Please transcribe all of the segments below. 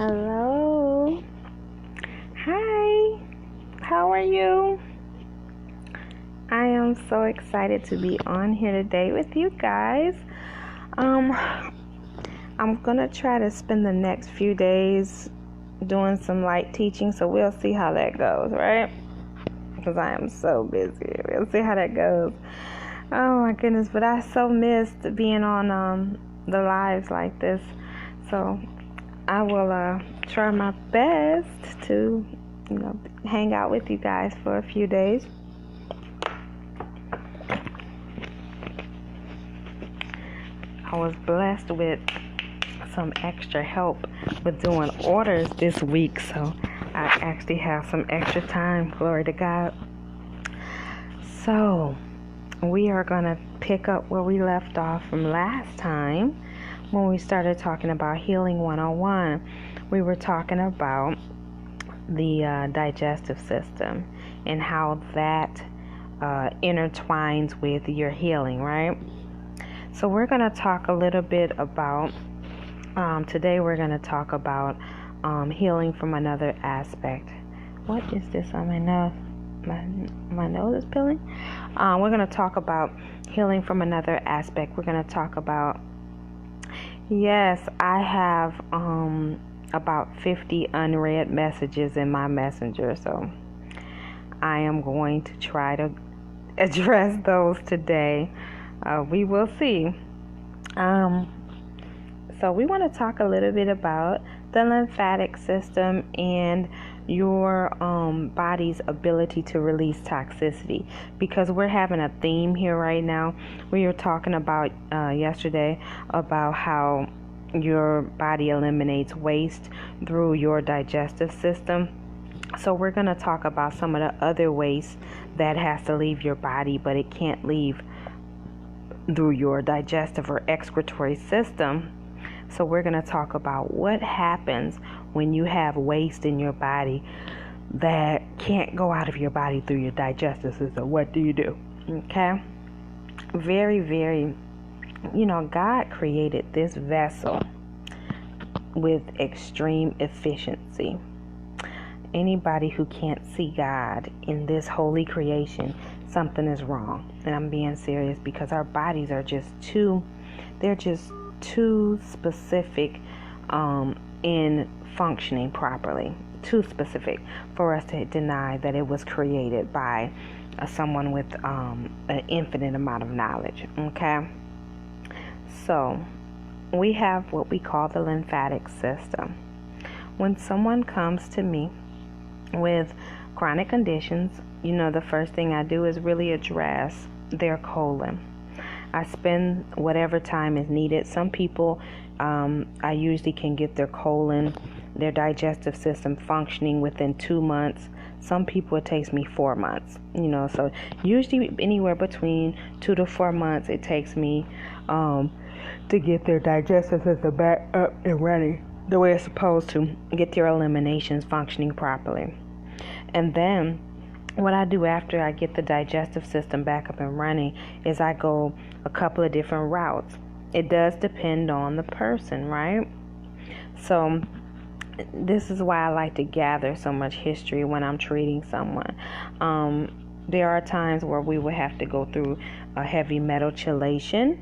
Hello. Hi. How are you? I am so excited to be on here today with you guys. I'm gonna try to spend the next few days doing some light teaching, so we'll see how that goes, right? Because I am so busy. We'll see how that goes. Oh my goodness, but I so missed being on the lives like this. So I will try my best to, hang out with you guys for a few days. I was blessed with some extra help with doing orders this week, so I actually have some extra time. Glory to God. So we are going to pick up where we left off from last time when we started talking about Healing 101. We were talking about the digestive system and how that intertwines with your healing, right? So we're going to talk a little bit about, today we're going to talk about healing from another aspect. What is this on my nose? My nose is peeling? We're going to talk about healing from another aspect. We're going to talk about, yes, I have about 50 unread messages in my messenger, so I am going to try to address those today. We will see. So we want to talk a little bit about the lymphatic system and your body's ability to release toxicity, because we're having a theme here right now. We were talking about yesterday about how your body eliminates waste through your digestive system. So we're going to talk about some of the other waste that has to leave your body, but it can't leave through your digestive or excretory system. So we're going to talk about what happens when you have waste in your body that can't go out of your body through your digestive system. What do you do? Okay? Very, very, God created this vessel with extreme efficiency. Anybody who can't see God in this holy creation, something is wrong. And I'm being serious, because our bodies are just too specific in functioning properly. Too specific for us to deny that it was created by someone with an infinite amount of knowledge. Okay? So we have what we call the lymphatic system. When someone comes to me with chronic conditions, the first thing I do is really address their colon. I spend whatever time is needed. Some people, I usually can get their colon, their digestive system functioning within 2 months. Some people, it takes me 4 months, so usually anywhere between 2 to 4 months it takes me to get their digestive system back up and running the way it's supposed to, get their eliminations functioning properly. And then what I do after I get the digestive system back up and running is I go a couple of different routes. It does depend on the person, right? So this is why I like to gather so much history when I'm treating someone. There are times where we will have to go through a heavy metal chelation,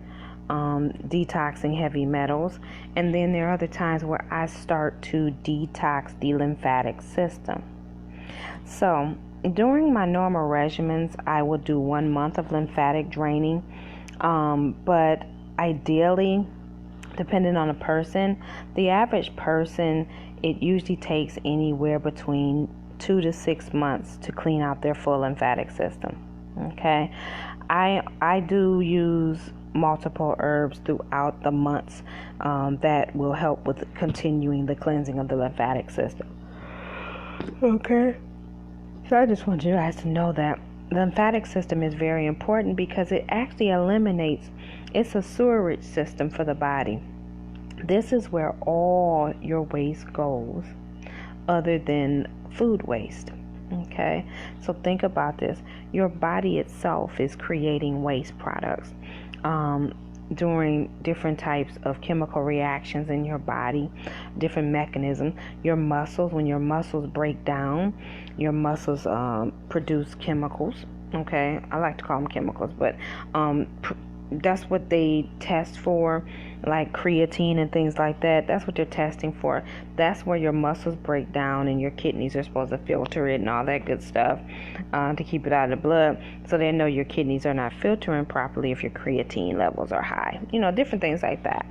detoxing heavy metals, and then there are other times where I start to detox the lymphatic system. So during my normal regimens, I will do 1 month of lymphatic draining, but ideally, depending on the person, the average person, it usually takes anywhere between 2 to 6 months to clean out their full lymphatic system. Okay, I do use multiple herbs throughout the months that will help with continuing the cleansing of the lymphatic system. Okay, so I just want you guys to know that the lymphatic system is very important, because it actually eliminates, it's a sewerage system for the body. This is where all your waste goes, other than food waste. Okay, so think about this. Your body itself is creating waste products. during different types of chemical reactions in your body, different mechanisms. Your muscles, when your muscles break down, your muscles produce chemicals. Okay, I like to call them chemicals, but that's what they test for, like creatine and things like that. That's what they're testing for. That's where your muscles break down, and your kidneys are supposed to filter it and all that good stuff to keep it out of the blood. So they know your kidneys are not filtering properly if your creatine levels are high. Different things like that.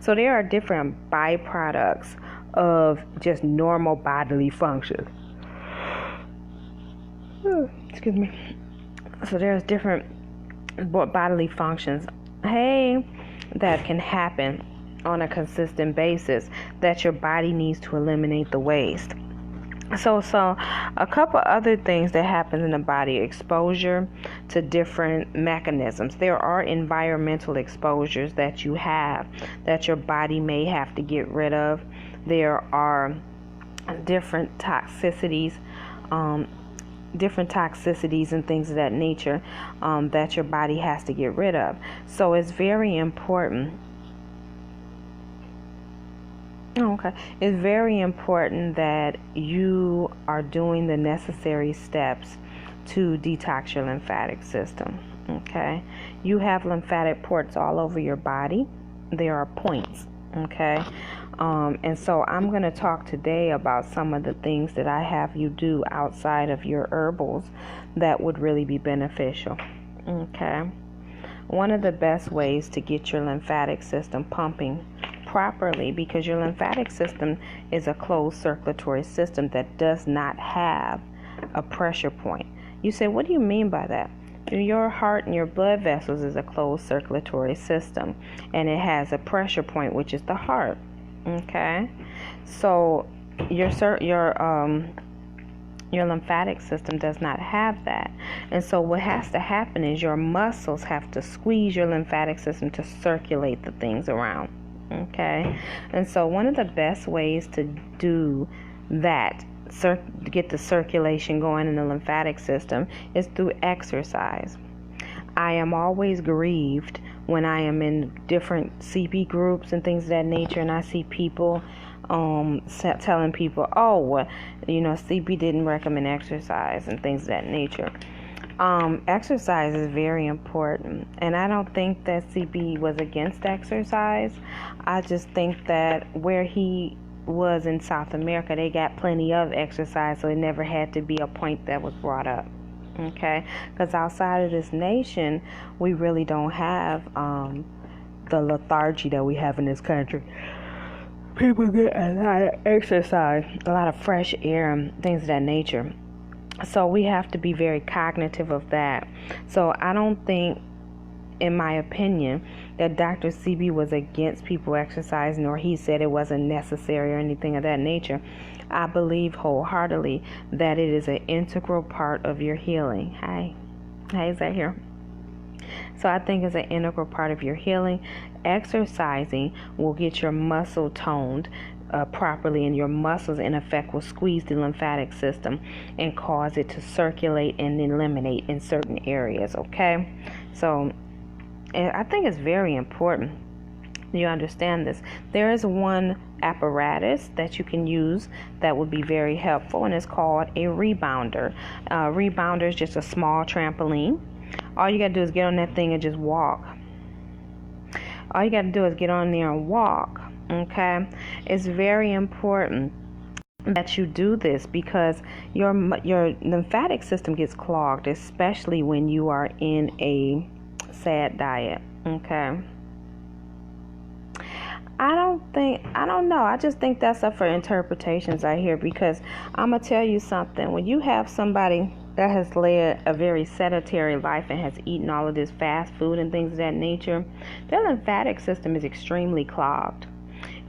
So there are different byproducts of just normal bodily functions. Excuse me. So there's different bodily functions, that can happen on a consistent basis that your body needs to eliminate the waste. So a couple other things that happen in the body: exposure to different mechanisms. There are environmental exposures that you have that your body may have to get rid of. There are different toxicities and things of that nature that your body has to get rid of. So it's very important. It's very important that you are doing the necessary steps to detox your lymphatic system. Okay? You have lymphatic ports all over your body. There are points. Okay? And so I'm going to talk today about some of the things that I have you do outside of your herbals that would really be beneficial. Okay? One of the best ways to get your lymphatic system pumping properly, because your lymphatic system is a closed circulatory system that does not have a pressure point. You say, what do you mean by that? Your heart and your blood vessels is a closed circulatory system, and it has a pressure point, which is the heart. Okay, so your lymphatic system does not have that, and so what has to happen is your muscles have to squeeze your lymphatic system to circulate the things around. Okay, and so one of the best ways to do that, get the circulation going in the lymphatic system, is through exercise. I am always grieved when I am in different CP groups and things of that nature, and I see people telling people, CP didn't recommend exercise and things of that nature. Exercise is very important, and I don't think that CP was against exercise. I just think that where he was in South America, they got plenty of exercise, so it never had to be a point that was brought up. Okay, because outside of this nation, we really don't have the lethargy that we have in this country. People get a lot of exercise, a lot of fresh air, and things of that nature. So we have to be very cognitive of that. So I don't think, in my opinion, that Dr. CB was against people exercising, or he said it wasn't necessary or anything of that nature. I believe wholeheartedly that it is an integral part of your healing. Hi, is that here? So I think it's an integral part of your healing. Exercising will get your muscle toned properly, and your muscles in effect will squeeze the lymphatic system and cause it to circulate and eliminate in certain areas. Okay, so I think it's very important you understand this. There is one apparatus that you can use that would be very helpful, and it's called a rebounder. Rebounder is just a small trampoline. All you got to do is get on that thing and just walk. All you got to do is get on there and walk. Okay, it's very important that you do this, because your lymphatic system gets clogged, especially when you are in a sad diet. Okay, I don't know. I just think that's up for interpretations out here, because I'm going to tell you something. When you have somebody that has led a very sedentary life and has eaten all of this fast food and things of that nature, their lymphatic system is extremely clogged.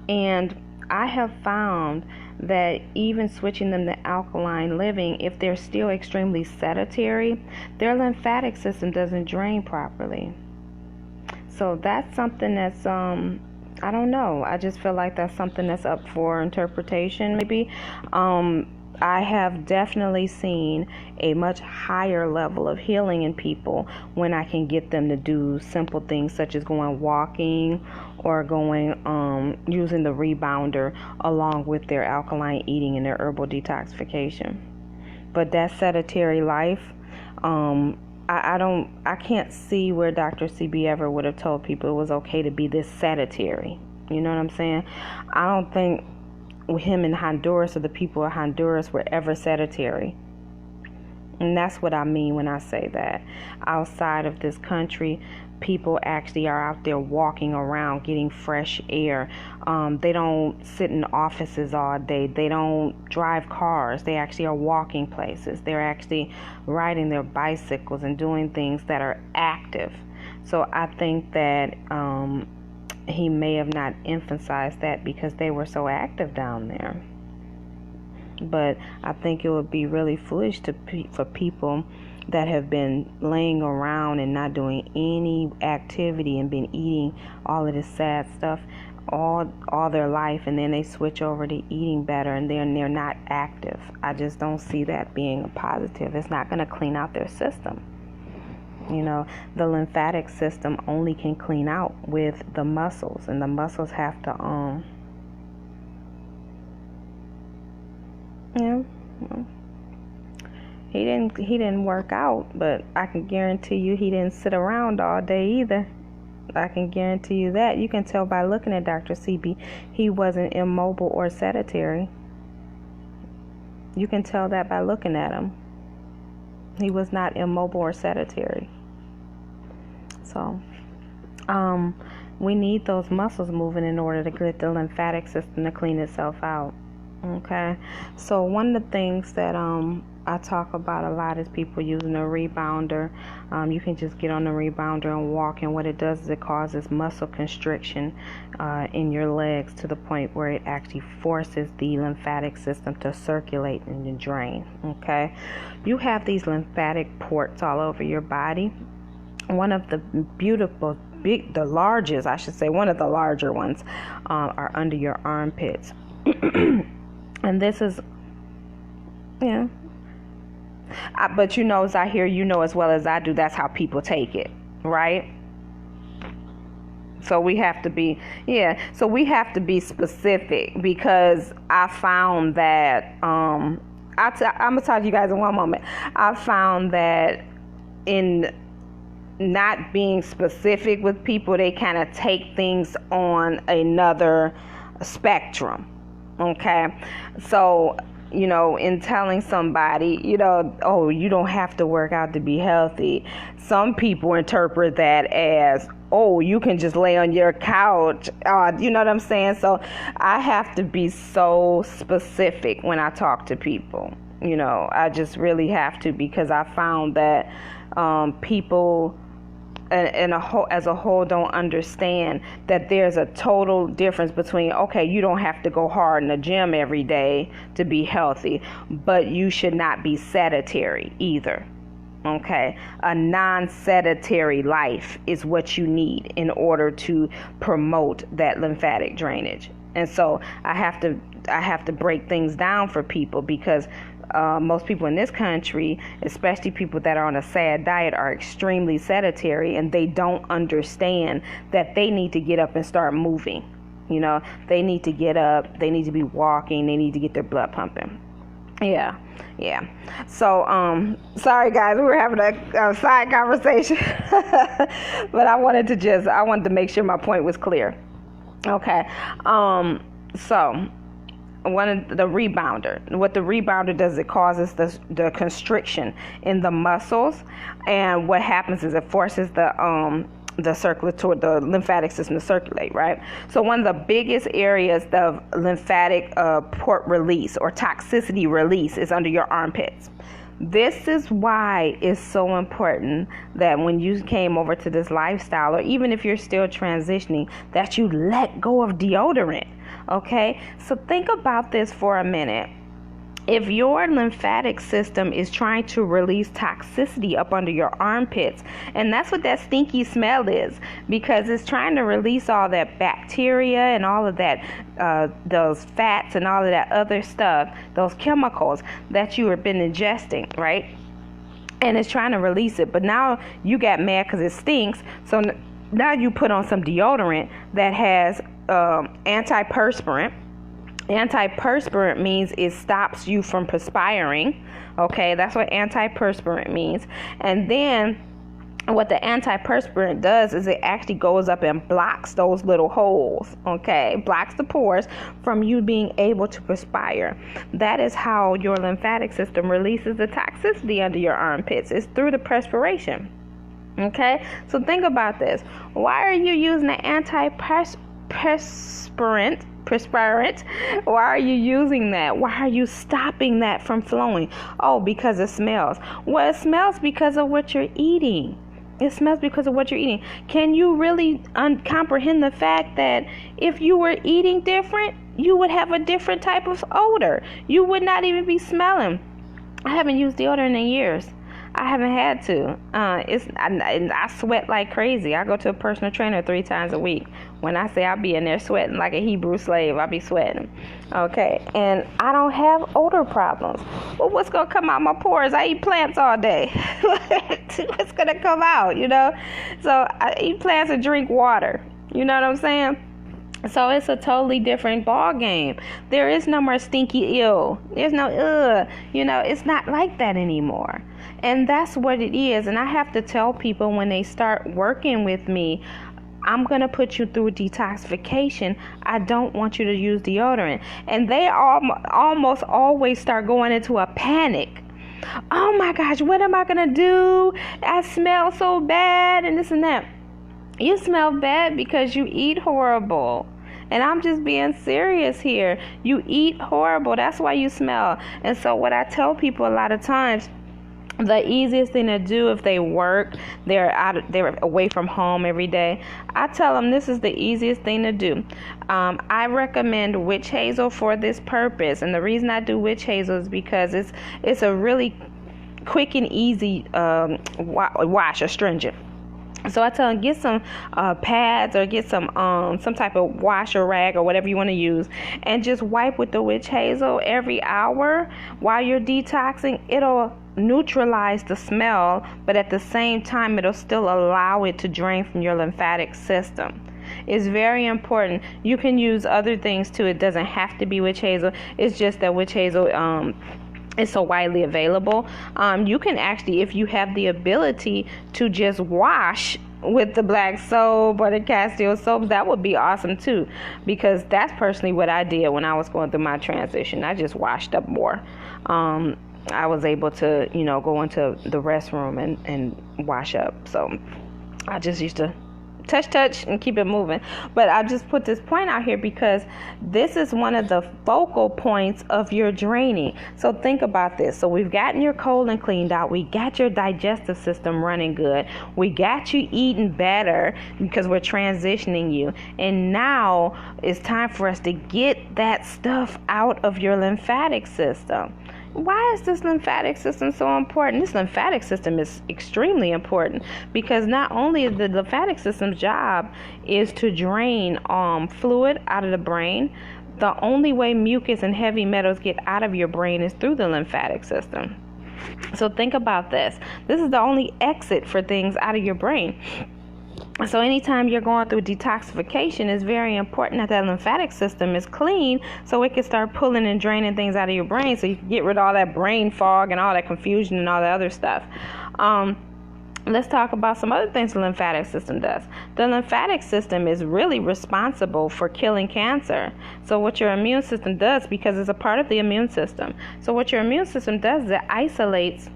And I have found that even switching them to alkaline living, if they're still extremely sedentary, their lymphatic system doesn't drain properly. So that's something that's I don't know. I just feel like that's something that's up for interpretation, maybe. I have definitely seen a much higher level of healing in people when I can get them to do simple things such as going walking or going using the rebounder along with their alkaline eating and their herbal detoxification. But that sedentary life, I can't see where Dr. CB ever would have told people it was okay to be this sedentary. You know what I'm saying? I don't think him in Honduras or the people of Honduras were ever sedentary. And that's what I mean when I say that. Outside of this country, people actually are out there walking around getting fresh air. They don't sit in offices all day. They don't drive cars. They actually are walking places. They're actually riding their bicycles and doing things that are active. So I think that he may have not emphasized that because they were so active down there. But I think it would be really foolish for people that have been laying around and not doing any activity and been eating all of this sad stuff all their life, and then they switch over to eating better and then they're not active. I just don't see that being a positive. It's not going to clean out their system. You know, the lymphatic system only can clean out with the muscles, and the muscles have to he didn't work out, but I can guarantee you he didn't sit around all day either. I can guarantee you that. You can tell by looking at Dr. CB, he wasn't immobile or sedentary. You can tell that by looking at him. He was not immobile or sedentary. So, we need those muscles moving in order to get the lymphatic system to clean itself out. Okay, so one of the things that I talk about a lot is people using a rebounder. You can just get on the rebounder and walk, and what it does is it causes muscle constriction in your legs to the point where it actually forces the lymphatic system to circulate and to drain. Okay, you have these lymphatic ports all over your body. One of the the largest, I should say, one of the larger ones are under your armpits. And this is, but as I hear you know as well as I do, that's how people take it, right? So we have to be, specific, because I found that, I'm going to talk to you guys in one moment. I found that in not being specific with people, they kind of take things on another spectrum. Okay, so in telling somebody, oh, you don't have to work out to be healthy, some people interpret that as, oh, you can just lay on your couch. You know what I'm saying? So I have to be so specific when I talk to people. I just really have to, because I found that people as a whole don't understand that there's a total difference between, okay, you don't have to go hard in the gym every day to be healthy, but you should not be sedentary either. Okay, a non-sedentary life is what you need in order to promote that lymphatic drainage. And so I have to break things down for people, because most people in this country, especially people that are on a SAD diet, are extremely sedentary, and they don't understand that they need to get up and start moving. They need to get up, they need to be walking, they need to get their blood pumping. Yeah. So, sorry guys, we were having a side conversation, but I wanted to make sure my point was clear. Okay. So, what the rebounder does, it causes the constriction in the muscles, and what happens is it forces the lymphatic system to circulate, right? So one of the biggest areas of lymphatic port release or toxicity release is under your armpits. This is why it's so important that when you came over to this lifestyle, or even if you're still transitioning, that you let go of deodorant. Okay, so think about this for a minute. if your lymphatic system is trying to release toxicity up under your armpits, and that's what that stinky smell is, because it's trying to release all that bacteria and all of that, those fats and all of that other stuff, those chemicals that you have been ingesting, right? And it's trying to release it, but now you got mad because it stinks, so now you put on some deodorant that has antiperspirant. Antiperspirant means it stops you from perspiring. Okay, that's what antiperspirant means. And then what the antiperspirant does is it actually goes up and blocks those little holes. Okay, blocks the pores from you being able to perspire. That is how your lymphatic system releases the toxicity under your armpits. It's through the perspiration. Okay, so think about this. Why are you using the antiperspirant? Why are you using that? Why are you stopping that from flowing? Oh, because it smells. Well, it smells because of what you're eating. It smells because of what you're eating. Can you really comprehend the fact that if you were eating different, you would have a different type of odor? You would not even be smelling. I haven't used deodorant in years. I haven't had to. I sweat like crazy. I go to a personal trainer 3 times a week. When I say I'll be in there sweating like a Hebrew slave, I'll be sweating. Okay, and I don't have odor problems. Well, what's gonna come out my pores? I eat plants all day. What's gonna come out? You know. So I eat plants and drink water. You know what I'm saying? So it's a totally different ball game. There is no more stinky ew. There's no ugh. You know, it's not like that anymore. And that's what it is. And I have to tell people when they start working with me, I'm going to put you through detoxification. I don't want you to use deodorant. And they almost always start going into a panic. Oh my gosh, what am I going to do? I smell so bad and this and that. You smell bad because you eat horrible. And I'm just being serious here. You eat horrible. That's why you smell. And so what I tell people a lot of times, the easiest thing to do if they work, they're away from home every day, I tell them this is the easiest thing to do. I recommend witch hazel for this purpose. And the reason I do witch hazel is because it's a really quick and easy wash, astringent. So I tell them get some pads or get some type of wash or rag or whatever you want to use, and just wipe with the witch hazel every hour while you're detoxing. It'll neutralize the smell, but at the same time it'll still allow it to drain from your lymphatic system. It's very important. You can use other things too. It doesn't have to be witch hazel. It's just that witch hazel is so widely available. You can actually, if you have the ability to just wash with the black soap or the Castile soaps, that would be awesome too, because that's personally what I did when I was going through my transition. I just washed up more. I was able to, go into the restroom and wash up. So I just used to touch and keep it moving. But I just put this point out here because this is one of the focal points of your draining. So think about this. So we've gotten your colon cleaned out. We got your digestive system running good. We got you eating better because we're transitioning you. And now it's time for us to get that stuff out of your lymphatic system. Why is this lymphatic system so important? This lymphatic system is extremely important because not only is the lymphatic system's job is to drain fluid out of the brain, the only way mucus and heavy metals get out of your brain is through the lymphatic system. So think about this. This is the only exit for things out of your brain. So anytime you're going through detoxification, it's very important that lymphatic system is clean so it can start pulling and draining things out of your brain so you can get rid of all that brain fog and all that confusion and all that other stuff. Let's talk about some other things the lymphatic system does. The lymphatic system is really responsible for killing cancer. So what your immune system does, because it's a part of the immune system, so what your immune system does is it isolates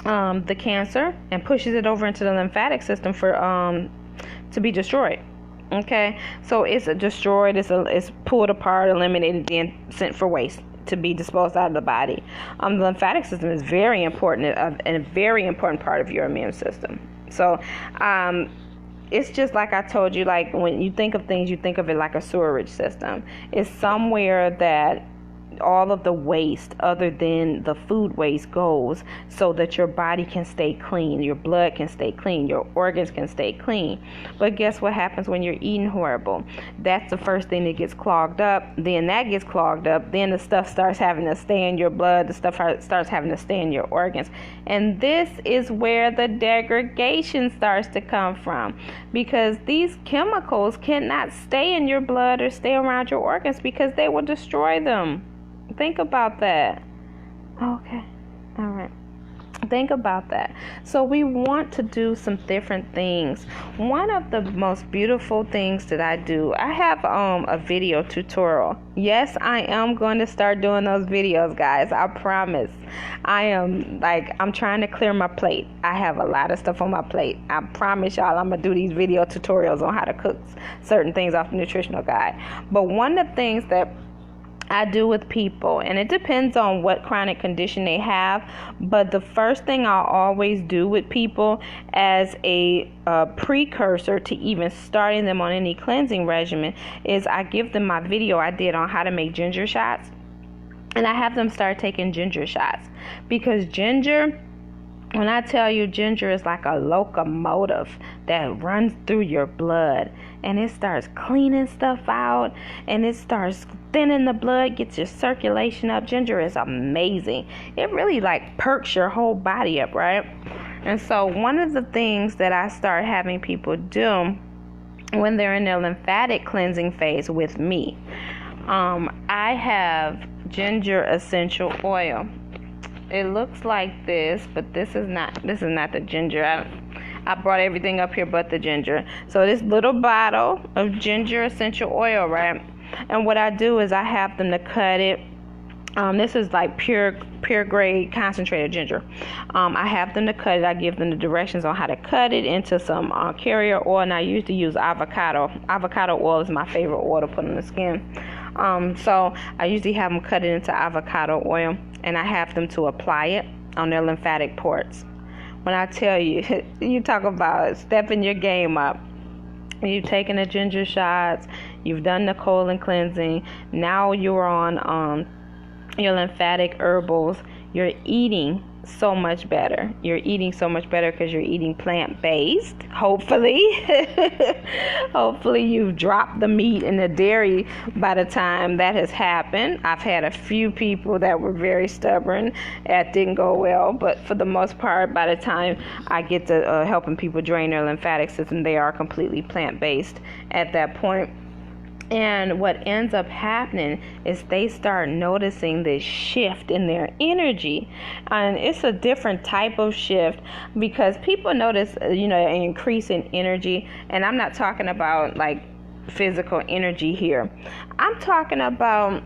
the cancer and pushes it over into the lymphatic system for to be destroyed. Okay, so it's destroyed, it's pulled apart, eliminated, then sent for waste to be disposed out of the body. The lymphatic system is very important and a very important part of your immune system. So it's just like I told you, like when you think of things, you think of it like a sewerage system. It's somewhere that all of the waste other than the food waste goes, so that your body can stay clean, your blood can stay clean, your organs can stay clean. But guess what happens when you're eating horrible? That's the first thing that gets clogged up. Then that gets clogged up. Then the stuff starts having to stay in your blood. The stuff starts having to stay in your organs. And this is where the degradation starts to come from, because these chemicals cannot stay in your blood or stay around your organs because they will destroy them. Think about that. Okay. All right. Think about that. So we want to do some different things. One of the most beautiful things that I do, I have a video tutorial. Yes, I am going to start doing those videos, guys. I promise. I'm trying to clear my plate. I have a lot of stuff on my plate. I promise y'all I'm going to do these video tutorials on how to cook certain things off the nutritional guide. But one of the things that I do with people, and it depends on what chronic condition they have, but the first thing I'll always do with people as a precursor to even starting them on any cleansing regimen is I give them my video I did on how to make ginger shots, and I have them start taking ginger shots, because ginger, when I tell you, ginger is like a locomotive that runs through your blood, and it starts cleaning stuff out, and it starts thinning the blood, gets your circulation up. Ginger is amazing. It really like perks your whole body up, right? And so one of the things that I start having people do when they're in their lymphatic cleansing phase with me, I have ginger essential oil. It looks like this, but this is not the ginger. I brought everything up here but the ginger. So this little bottle of ginger essential oil, right? And what I do is I have them to cut it. This is like pure grade concentrated ginger. I have them to cut it. I give them the directions on how to cut it into some carrier oil, and I usually use avocado. Avocado oil is my favorite oil to put on the skin. So I usually have them cut it into avocado oil, and I have them to apply it on their lymphatic ports. When I tell you, you talk about stepping your game up. You've taken the ginger shots, you've done the colon cleansing, now you're on your lymphatic herbals. You're eating so much better. You're eating so much better because you're eating plant-based, hopefully. Hopefully you've dropped the meat and the dairy by the time that has happened. I've had a few people that were very stubborn. That didn't go well, but for the most part, by the time I get to helping people drain their lymphatic system, they are completely plant-based at that point. And what ends up happening is they start noticing this shift in their energy. And it's a different type of shift because people notice, an increase in energy. And I'm not talking about like physical energy here. I'm talking about,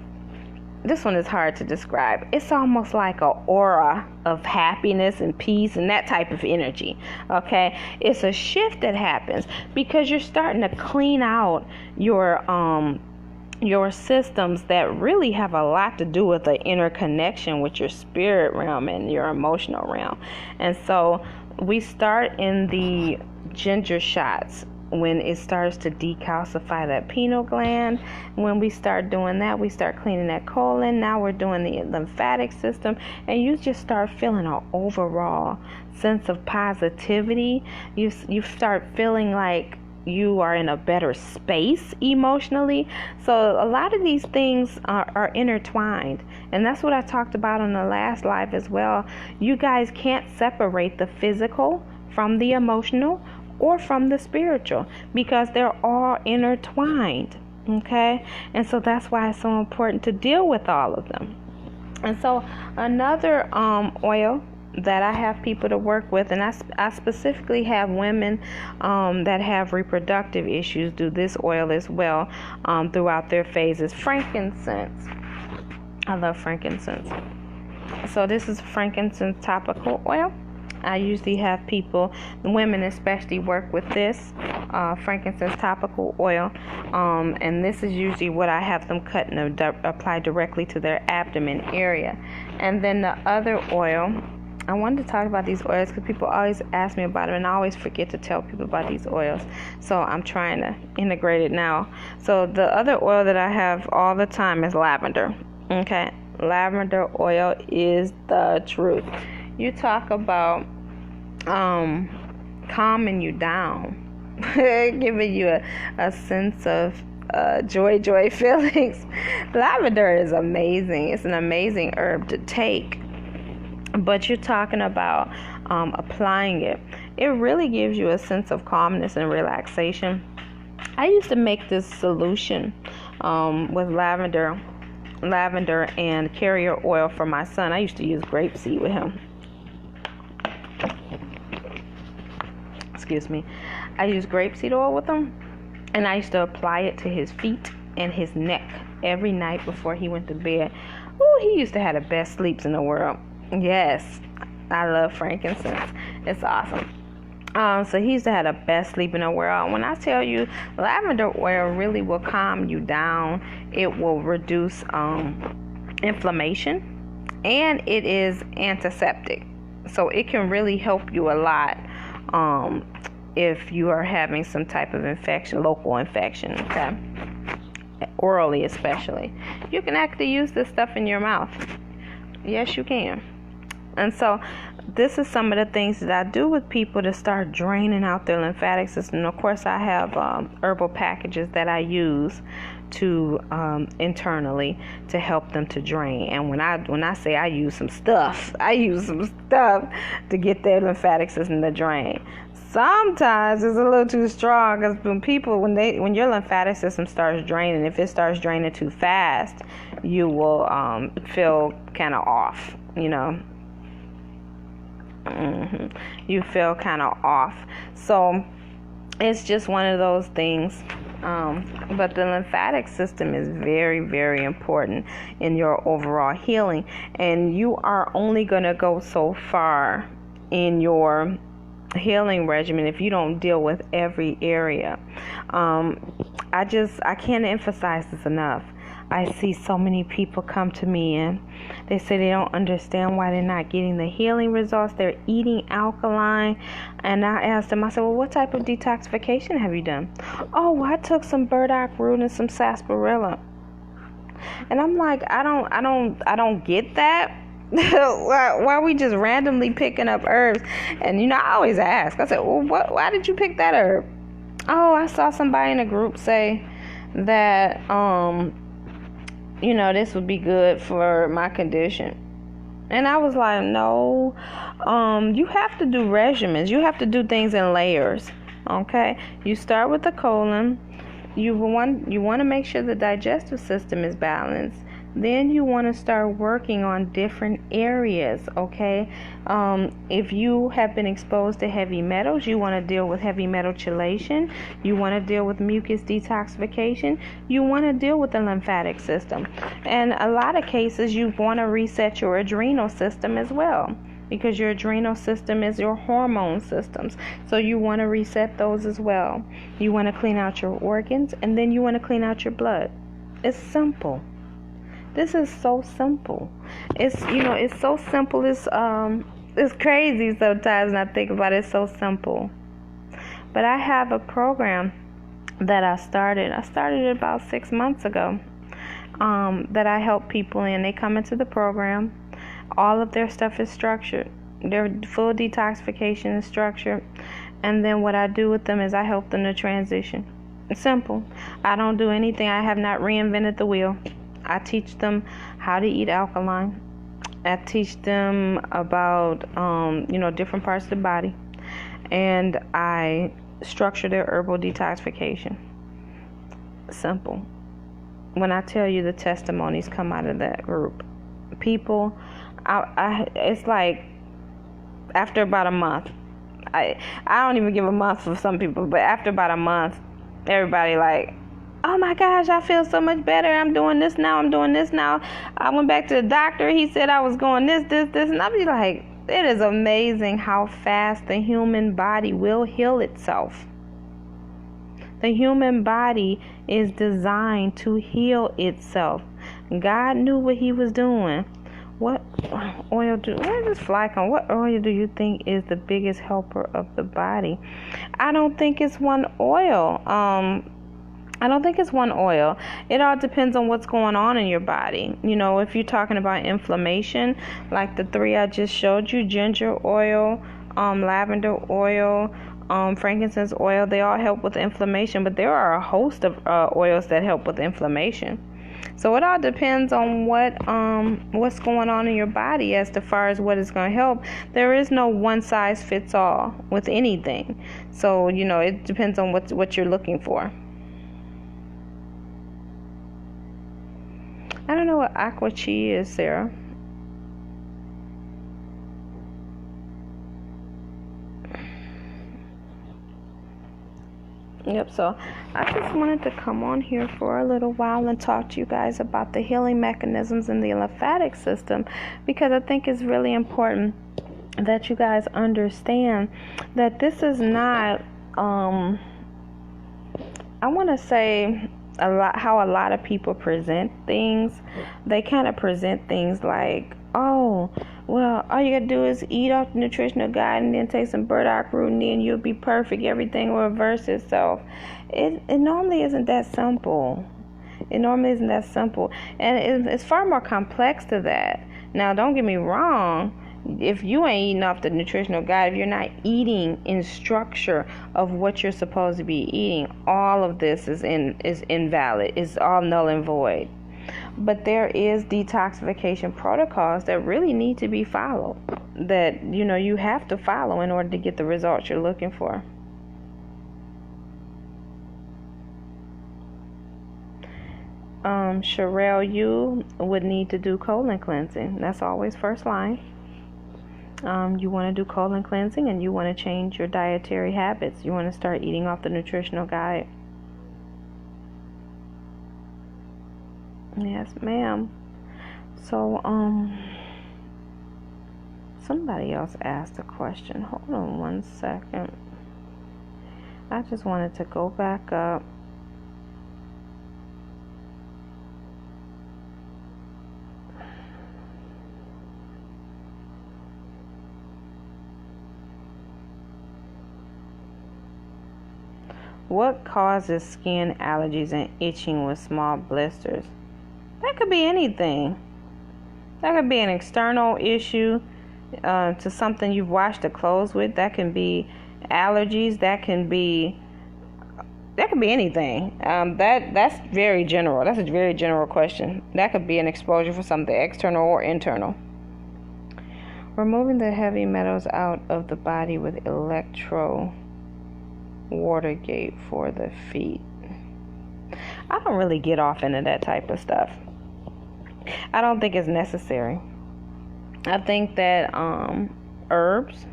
this one is hard to describe. It's almost like an aura of happiness and peace and that type of energy. Okay, it's a shift that happens because you're starting to clean out your systems that really have a lot to do with the interconnection with your spirit realm and your emotional realm. And so we start in the ginger shots when it starts to decalcify that pineal gland. When we start doing that, we start cleaning that colon. Now we're doing the lymphatic system, and you just start feeling an overall sense of positivity. You start feeling like you are in a better space emotionally. So a lot of these things are intertwined, and that's what I talked about on the last live as well. You guys can't separate the physical from the emotional or from the spiritual because they're all intertwined. Okay, and so that's why it's so important to deal with all of them. And so another oil that I have people to work with, and I specifically have women that have reproductive issues do this oil as well throughout their phases. Frankincense. I love frankincense. So this is frankincense topical oil. I usually have people, women especially, work with this frankincense topical oil, and this is usually what I have them cut and apply directly to their abdomen area. And then the other oil, I wanted to talk about these oils because people always ask me about them, and I always forget to tell people about these oils. So I'm trying to integrate it now. So the other oil that I have all the time is lavender. Okay, lavender oil is the truth. You talk about calming you down, giving you a sense of joy feelings. Lavender is amazing. It's an amazing herb to take, but you're talking about applying it. It really gives you a sense of calmness and relaxation. I used to make this solution with lavender and carrier oil for my son. I used to use grapeseed with him. Excuse me. I used grapeseed oil with him, and I used to apply it to his feet and his neck every night before he went to bed. Ooh, he used to have the best sleeps in the world. Yes, I love frankincense. It's awesome. So he used to have the best sleep in the world. When I tell you, lavender oil really will calm you down. It will reduce inflammation, and it is antiseptic. So it can really help you a lot if you are having some type of infection, local infection, okay? Orally especially. You can actually use this stuff in your mouth. Yes, you can. And so this is some of the things that I do with people to start draining out their lymphatic system. And of course, I have herbal packages that I use to internally to help them to drain. And when I say I use some stuff to get their lymphatic system to drain. Sometimes it's a little too strong, because when your lymphatic system starts draining, if it starts draining too fast, you will feel kind of off, you know. You feel kind of off. So it's just one of those things. But the lymphatic system is very, very important in your overall healing. And you are only going to go so far in your healing regimen if you don't deal with every area. I can't emphasize this enough. I see so many people come to me and they say they don't understand why they're not getting the healing results. They're eating alkaline. And I asked them, I said, well, what type of detoxification have you done? Oh, well, I took some burdock root and some sarsaparilla. And I'm like, I don't get that. Why are we just randomly picking up herbs? And I always ask. I said, well, why did you pick that herb? Oh, I saw somebody in a group say that this would be good for my condition. And I was like, no, you have to do regimens. You have to do things in layers. Okay, you start with the colon. You want to make sure the digestive system is balanced. Then you want to start working on different areas, okay? If you have been exposed to heavy metals, you want to deal with heavy metal chelation. You want to deal with mucus detoxification. You want to deal with the lymphatic system. And a lot of cases, you want to reset your adrenal system as well, because your adrenal system is your hormone systems. So you want to reset those as well. You want to clean out your organs, and then you want to clean out your blood. It's simple. This is so simple. It's so simple. It's crazy sometimes when I think about it. It's so simple. But I have a program that I started. I started it about 6 months ago. That I help people in. They come into the program. All of their stuff is structured. Their full detoxification is structured. And then what I do with them is I help them to transition. It's simple. I don't do anything. I have not reinvented the wheel. I teach them how to eat alkaline. I teach them about, different parts of the body. And I structure their herbal detoxification. Simple. When I tell you the testimonies come out of that group, people, it's like after about a month, I don't even give a month for some people, but after about a month, everybody like, oh my gosh, I feel so much better. I'm doing this now. I went back to the doctor. He said I was going this. And I'll be like, it is amazing how fast the human body will heal itself. The human body is designed to heal itself. God knew what he was doing. What oil where does fly come? What oil do you think is the biggest helper of the body? I don't think it's one oil. I don't think it's one oil. It all depends on what's going on in your body. You know, if you're talking about inflammation, like the three I just showed you, ginger oil, lavender oil, frankincense oil, they all help with inflammation, but there are a host of oils that help with inflammation. So it all depends on what's going on in your body as to far as what is going to help. There is no one size fits all with anything. So, you know, it depends on what you're looking for. I don't know what aqua chi is, Sarah. Yep, so I just wanted to come on here for a little while and talk to you guys about the healing mechanisms in the lymphatic system, because I think it's really important that you guys understand that this is not, I want to say, how a lot of people present things. They kind of present things like, oh, well, all you gotta do is eat off the nutritional guide and then take some burdock root and then you'll be perfect. Everything will reverse itself. It normally isn't that simple. And it's far more complex to that. Now, don't get me wrong. If you ain't eating off the nutritional guide, if you're not eating in structure of what you're supposed to be eating, all of this is invalid. It's all null and void. But there is detoxification protocols that really need to be followed, that, you know, you have to follow in order to get the results you're looking for. Sherelle, you would need to do colon cleansing. That's always first line. You want to do colon cleansing and you want to change your dietary habits. You want to start eating off the nutritional guide. Yes, ma'am. So, somebody else asked a question. Hold on one second. I just wanted to go back up. What causes skin allergies and itching with small blisters? That could be anything. That could be an external issue to something you've washed the clothes with. That can be allergies. That can be anything. That's very general. That's a very general question. That could be an exposure for something external or internal. Removing the heavy metals out of the body with electro Watergate for the feet. I don't really get off into that type of stuff. I don't think it's necessary. I think that herbs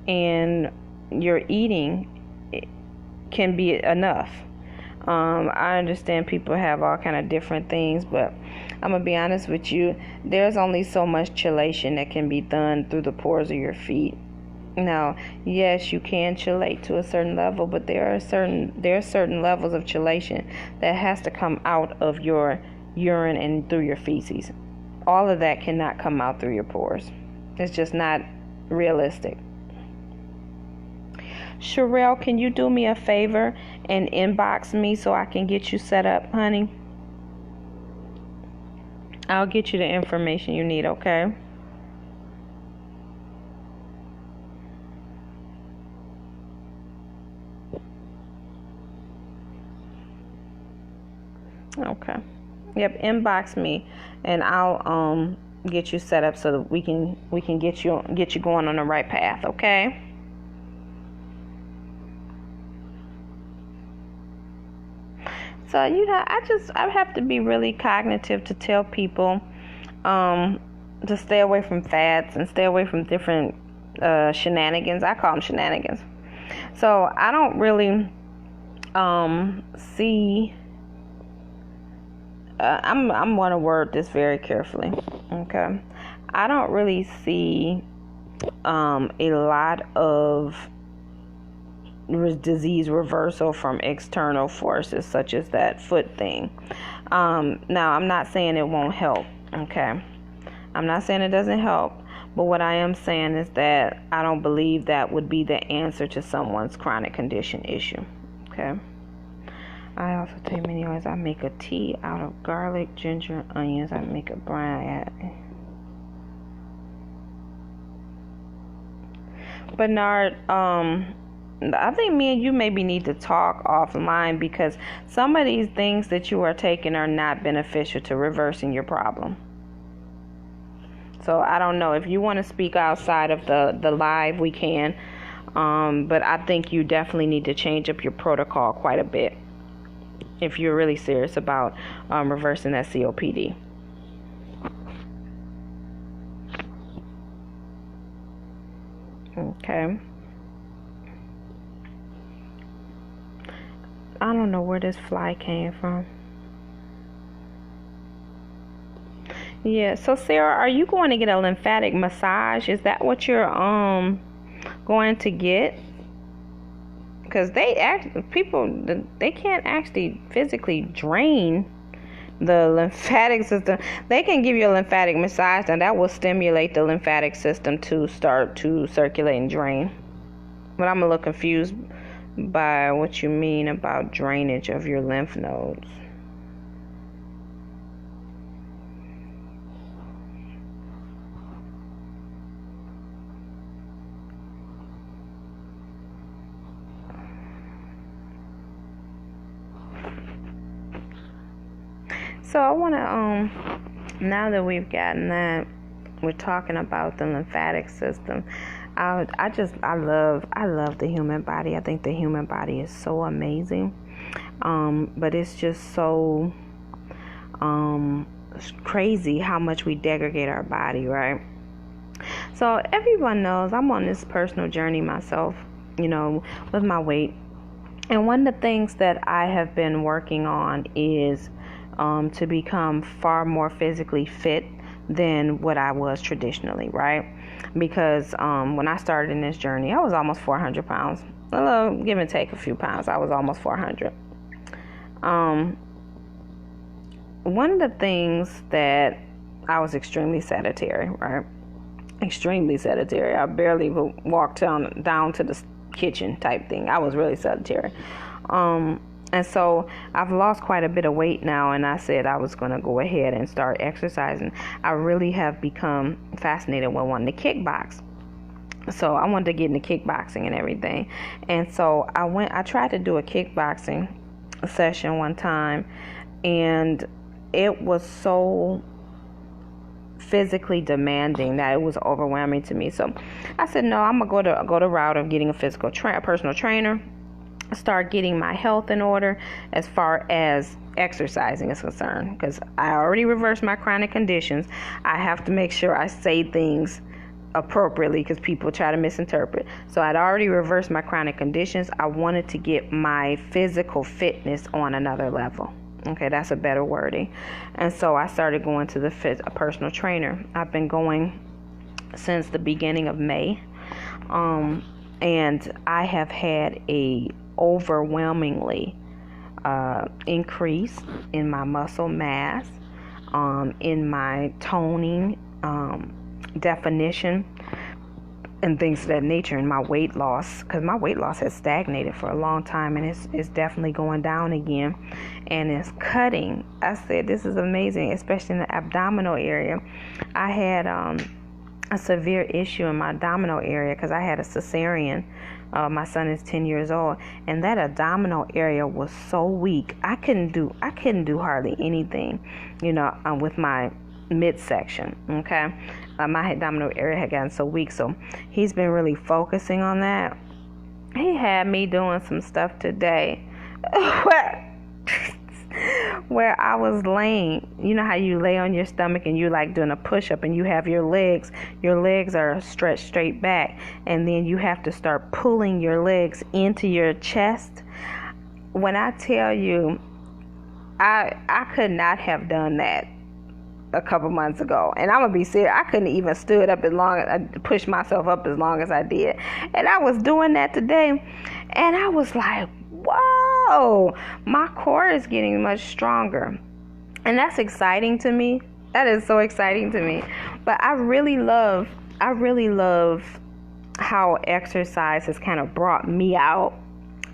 and your eating can be enough. I understand people have all kind of different things, but I'm gonna be honest with you. There's only so much chelation that can be done through the pores of your feet. Now, yes, you can chelate to a certain level, but there are certain levels of chelation that has to come out of your urine and through your feces. All of that cannot come out through your pores. It's just not realistic. Sherelle, can you do me a favor and inbox me so I can get you set up, honey? I'll get you the information you need, okay? Okay. Yep, inbox me and I'll get you set up so that we can get you going on the right path, okay? So, you know, I have to be really cognitive to tell people to stay away from fads and stay away from different shenanigans. I call them shenanigans. So I don't really see. I'm going to word this very carefully. Okay, I don't really see a lot of disease reversal from external forces such as that foot thing. Now, I'm not saying it won't help. Okay, I'm not saying it doesn't help, but what I am saying is that I don't believe that would be the answer to someone's chronic condition issue. Okay. I also take many oils. I make a tea out of garlic, ginger, onions. I make a brine. Bernard, I think me and you maybe need to talk offline, because some of these things that you are taking are not beneficial to reversing your problem. So I don't know if you want to speak outside of the live, we can. But I think you definitely need to change up your protocol quite a bit if you're really serious about reversing that COPD. Okay. I don't know where this fly came from. Yeah, so Sarah, are you going to get a lymphatic massage? Is that what you're going to get? Because they can't actually physically drain the lymphatic system. They can give you a lymphatic massage, and that will stimulate the lymphatic system to start to circulate and drain. But I'm a little confused by what you mean about drainage of your lymph nodes. So I want to, now that we've gotten that, we're talking about the lymphatic system. I love the human body. I think the human body is so amazing. But it's just so crazy how much we degrade our body, right? So everyone knows I'm on this personal journey myself, with my weight. And one of the things that I have been working on is to become far more physically fit than what I was traditionally, right? Because when I started in this journey, I was almost 400 pounds. A little, give and take a few pounds. I was almost 400. One of the things that I was extremely sedentary, right? Extremely sedentary. I barely walked down to the kitchen type thing. I was really sedentary. And so I've lost quite a bit of weight now, and I said I was going to go ahead and start exercising. I really have become fascinated with wanting to kickbox. So I wanted to get into kickboxing and everything. And so I tried to do a kickboxing session one time, and it was so physically demanding that it was overwhelming to me. So I said, no, I'm going to go the route of getting a personal trainer, start getting my health in order as far as exercising is concerned, because I already reversed my chronic conditions. I have to make sure I say things appropriately because people try to misinterpret. So I'd already reversed my chronic conditions. I wanted to get my physical fitness on another level. Okay, that's a better wording. And so I started going to a personal trainer. I've been going since the beginning of May. And I have had a overwhelmingly increase in my muscle mass, in my toning, definition, and things of that nature, and my weight loss, because my weight loss has stagnated for a long time, and it's definitely going down again, and it's cutting. I said, this is amazing, especially in the abdominal area. I had a severe issue in my abdominal area because I had a cesarean. My son is 10 years old, and that abdominal area was so weak. I couldn't do hardly anything, with my midsection. Okay, my abdominal area had gotten so weak. So he's been really focusing on that. He had me doing some stuff today where I was laying, you know how you lay on your stomach and you're like doing a push-up, and you have your legs are stretched straight back, and then you have to start pulling your legs into your chest. When I tell you, I could not have done that a couple months ago, and I'm gonna be serious. I couldn't even stood up as long as I pushed myself up as long as I did, and I was doing that today, and I was like, whoa, my core is getting much stronger, and that's exciting to me. That is so exciting to me. But I really love how exercise has kind of brought me out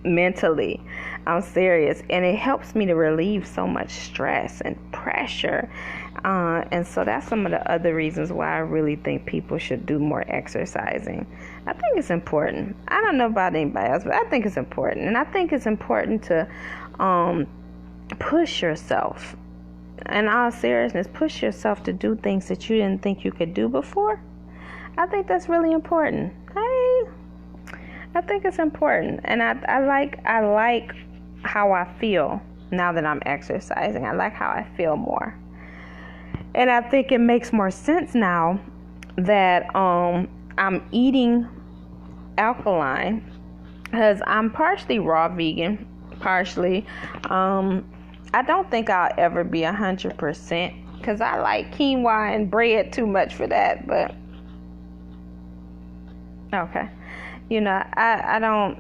mentally. I'm serious. And it helps me to relieve so much stress and pressure. And so that's some of the other reasons why I really think people should do more exercising. I think it's important. I don't know about anybody else, but I think it's important. And I think it's important to push yourself. In all seriousness, push yourself to do things that you didn't think you could do before. I think that's really important. I think it's important. And I like how I feel now that I'm exercising. I like how I feel more. And I think it makes more sense now that I'm eating alkaline, because I'm partially raw vegan, partially. I don't think I'll ever be 100%, because I like quinoa and bread too much for that. But okay, I don't,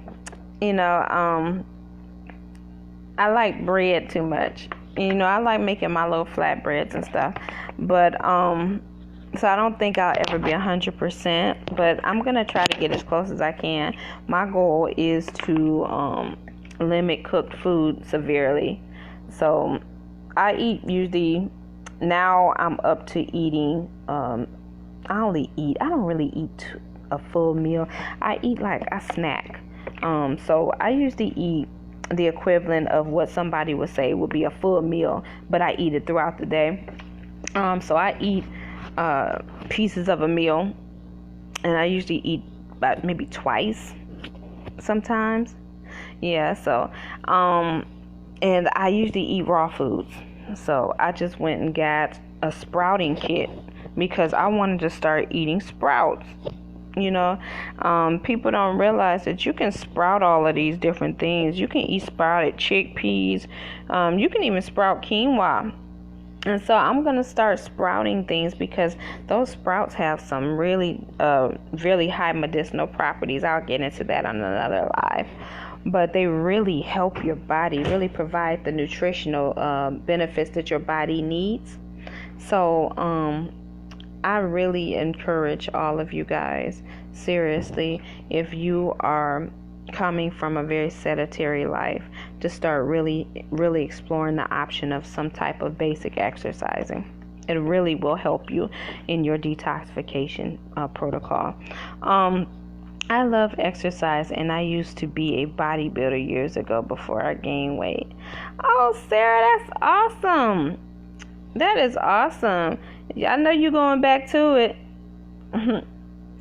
I like bread too much. I like making my little flatbreads and stuff. But so I don't think I'll ever be 100%, but I'm gonna try to get as close as I can. My goal is to limit cooked food severely. So I eat usually, now I'm up to eating, I don't really eat a full meal. I eat like a snack. So I usually eat the equivalent of what somebody would say would be a full meal, but I eat it throughout the day. So I eat pieces of a meal, and I usually eat about maybe twice sometimes. Yeah, so and I usually eat raw foods. So I just went and got a sprouting kit because I wanted to start eating sprouts. People don't realize that you can sprout all of these different things. You can eat sprouted chickpeas. You can even sprout quinoa. And so I'm going to start sprouting things because those sprouts have some really, really high medicinal properties. I'll get into that on another live. But they really help your body, really provide the nutritional benefits that your body needs. So I really encourage all of you guys, seriously, if you are coming from a very sedentary life, to start really exploring the option of some type of basic exercising. It really will help you in your detoxification protocol. I love exercise, and I used to be a bodybuilder years ago before I gained weight. Oh, Sarah, that's awesome. That is awesome. I know you're going back to it.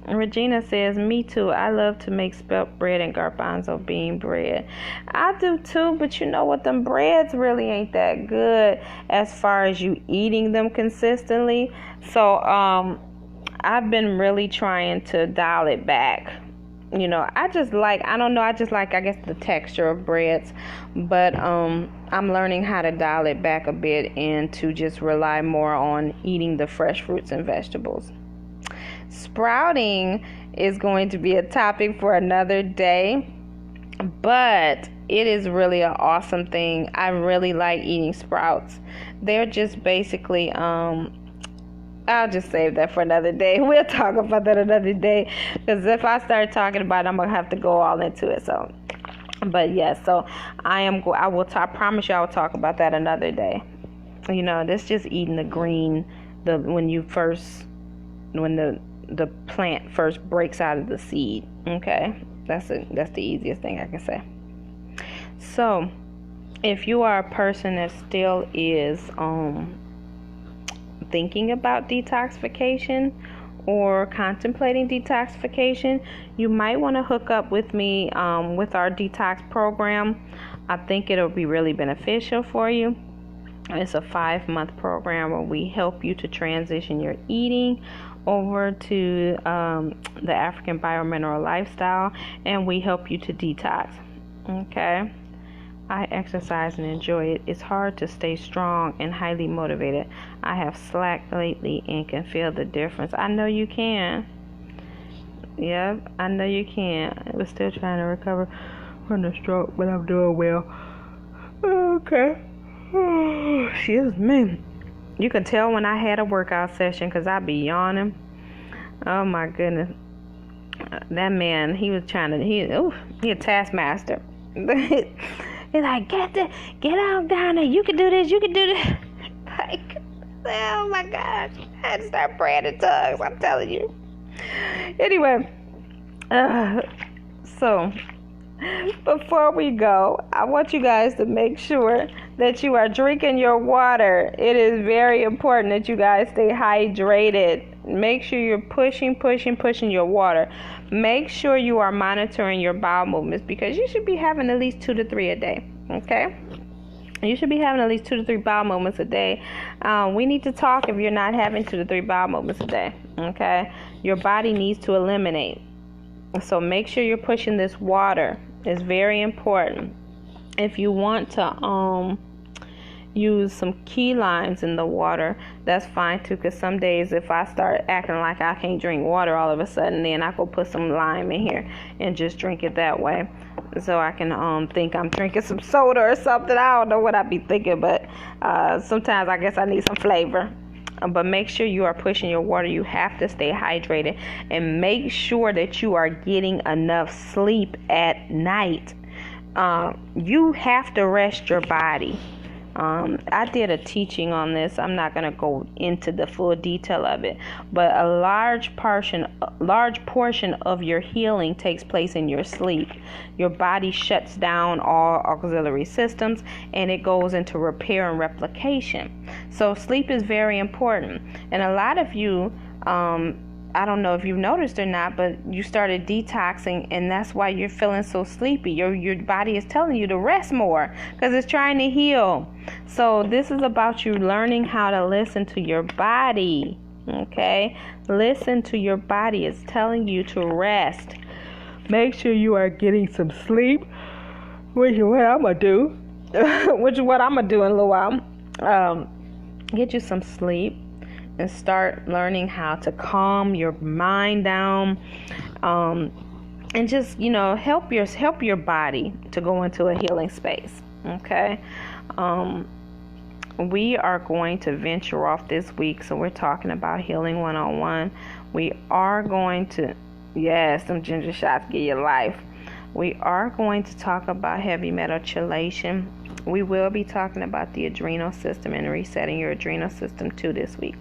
Regina says, me too. I love to make spelt bread and garbanzo bean bread. I do too, but you know what? Them breads really ain't that good as far as you eating them consistently. So I've been really trying to dial it back. I just like I guess the texture of breads, but I'm learning how to dial it back a bit and to just rely more on eating the fresh fruits and vegetables. Sprouting is going to be a topic for another day, but it is really an awesome thing. I really like eating sprouts. They're just basically I'll just save that for another day. We'll talk about that another day, because if I start talking about it, I'm gonna have to go all into it. So, but yes, so I promise you I will talk about that another day. That's just eating the green, when the plant first breaks out of the seed. Okay, that's the easiest thing I can say. So, if you are a person that still is thinking about detoxification or contemplating detoxification, you might want to hook up with me with our detox program. I think it'll be really beneficial for you. It's a 5-month program where we help you to transition your eating over to the African biomineral lifestyle, and we help you to detox. Okay, I exercise and enjoy it. It's hard to stay strong and highly motivated. I have slacked lately and can feel the difference. I know you can. Yep, I know you can. I was still trying to recover from the stroke, but I'm doing well. Okay. Excuse me. You can tell when I had a workout session because I be yawning. Oh my goodness. That man, he a taskmaster. He's like, get out down there. You can do this. You can do this. Like, oh my gosh. I had to start praying in tongues. I'm telling you. Anyway, so before we go, I want you guys to make sure that you are drinking your water. It is very important that you guys stay hydrated. Make sure you're pushing your water. Make sure you are monitoring your bowel movements, because you should be having at least 2 to 3 a day. Okay? You should be having at least 2 to 3 bowel movements a day. We need to talk if you're not having 2 to 3 bowel movements a day. Okay? Your body needs to eliminate. So make sure you're pushing this water. It's very important. If you want to use some key limes in the water, that's fine too, because some days if I start acting like I can't drink water all of a sudden, then I go put some lime in here and just drink it that way, so I can think I'm drinking some soda or something. I don't know what I be thinking, but sometimes I guess I need some flavor. But make sure you are pushing your water. You have to stay hydrated, and make sure that you are getting enough sleep at night. You have to rest your body. I did a teaching on this. I'm not going to go into the full detail of it, but a large portion of your healing takes place in your sleep. Your body shuts down all auxiliary systems, and it goes into repair and replication. So sleep is very important. And a lot of you, I don't know if you've noticed or not, but you started detoxing, and that's why you're feeling so sleepy. Your body is telling you to rest more because it's trying to heal. So this is about you learning how to listen to your body. Okay? Listen to your body. It's telling you to rest. Make sure you are getting some sleep, which is what I'm going to do. Which is what I'm going to do in a little while. Get you some sleep. And start learning how to calm your mind down, and just help your body to go into a healing space. Okay, we are going to venture off this week, so we're talking about healing 101. We are going to, yes, some ginger shots give you life. We are going to talk about heavy metal chelation. We will be talking about the adrenal system and resetting your adrenal system too this week.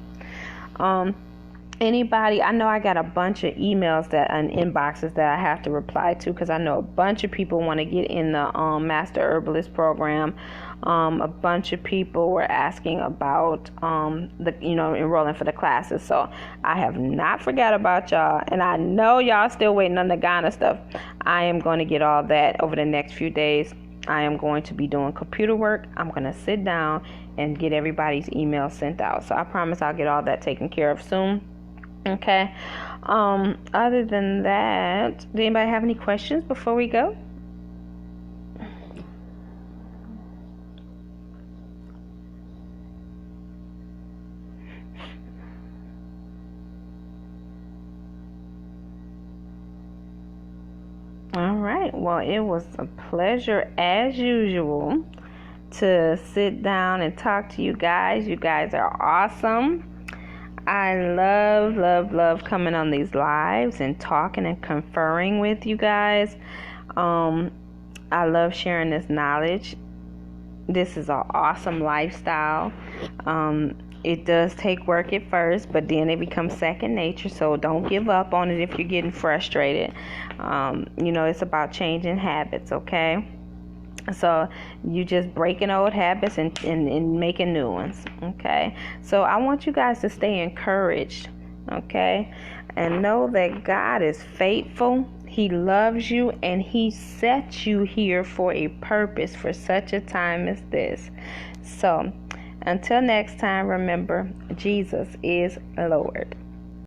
Anybody, I know I got a bunch of emails and inboxes that I have to reply to, because I know a bunch of people want to get in the Master Herbalist program. A bunch of people were asking about enrolling for the classes. So I have not forgot about y'all, and I know y'all still waiting on the Ghana stuff. I am going to get all that over the next few days. I am going to be doing computer work. I'm going to sit down and get everybody's email sent out. So I promise I'll get all that taken care of soon. Okay. Other than that, does anybody have any questions before we go? All right. Well, it was a pleasure as usual to sit down and talk to you guys. You guys are awesome. I love coming on these lives and talking and conferring with you guys. I love sharing this knowledge. This is an awesome lifestyle. It does take work at first, but then it becomes second nature. So don't give up on it if you're getting frustrated. It's about changing habits, okay? So you just breaking old habits and making new ones, okay? So I want you guys to stay encouraged, okay? And know that God is faithful. He loves you, and He set you here for a purpose, for such a time as this. So until next time, remember, Jesus is Lord.